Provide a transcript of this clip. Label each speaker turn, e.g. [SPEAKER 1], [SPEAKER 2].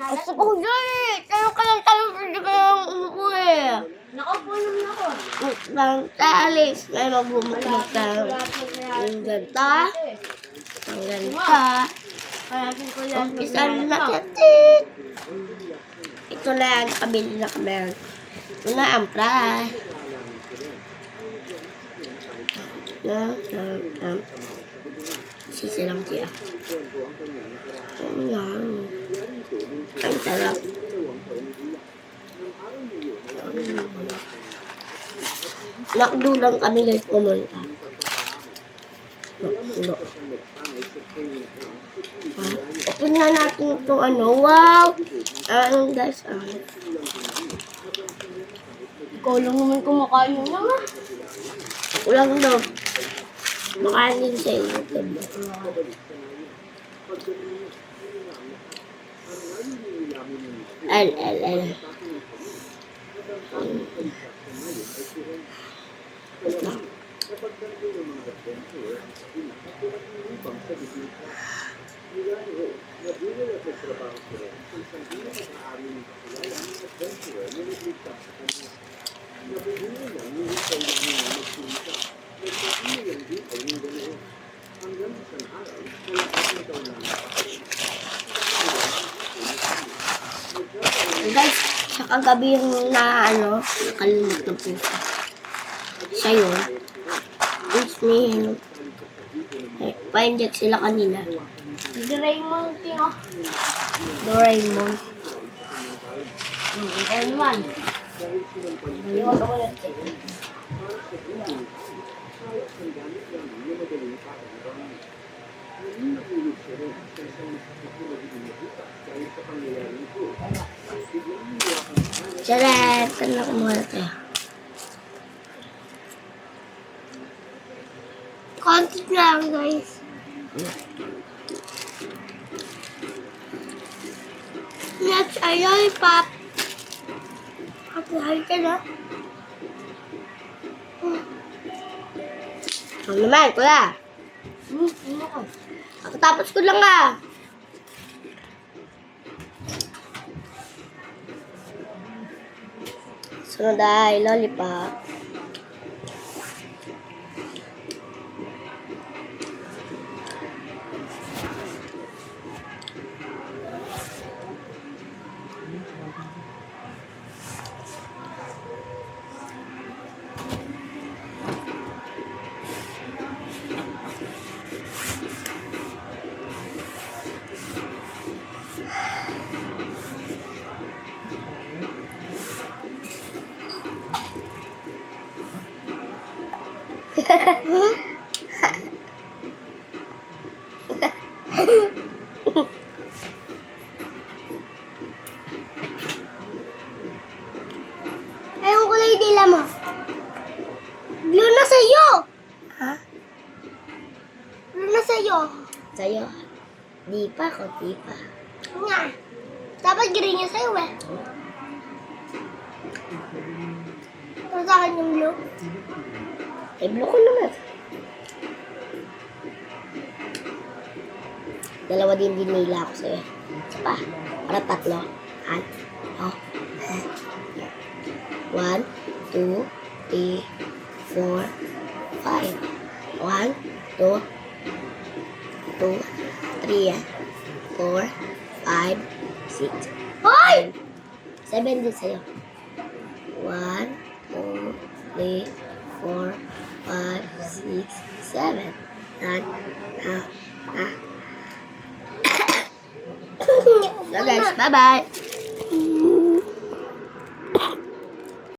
[SPEAKER 1] Gusto ko dyan eh. Tayo ka lang tayo. Hindi ka lang umupo eh.
[SPEAKER 2] Nakaupo naman ako.
[SPEAKER 1] Nang talis. May magbumukmuk ka. Ang ganda. Ang ganda. Umpisa na katit. Ito na yan. Kabili na kami. Ito na ang fry. Sisilang siya. Ang sarap. Nakdulang kami guys pumunta. Nakdulo. Open na natin itong ano. Wow! Guys.
[SPEAKER 2] Ikaw lang naman kumakain mo nga.
[SPEAKER 1] Ulang daw. Makain din sa iyo. L. Guys, sa kagabi yung nakalimutan po. Siya yun. It's me. Pa-inject sila kanina.
[SPEAKER 2] Doraemon, tingo.
[SPEAKER 1] Doraemon.
[SPEAKER 2] Ano naman?
[SPEAKER 1] Iwan ko ulit. Charet! Tanong ko muna tayo. Konti lang guys. Next ay lollipop. Happy ka na. Ano naman, kuya?
[SPEAKER 2] Ano ko?
[SPEAKER 1] Tapos ko lang ah. Sunod ay lollipop. Ayun ko lang dila mo. Blue na sa'yo. Ha? Blue na sa'yo. Sa'yo? Di pa ko, di pa. Nga. Dapat green niya sa'yo eh. Pero sa akin yung blue. Eh, blue ko naman. Dalawa din nila ako sa'yo. Isa pa. Para tatlo. Han. Oh. 1, 2, 3, 4, 5. 1, 2, 3, 4, 5, 6. Hoy! 7 din sa'yo. 1, 2, 3, 4, 5, 6, 7. So guys, bye-bye.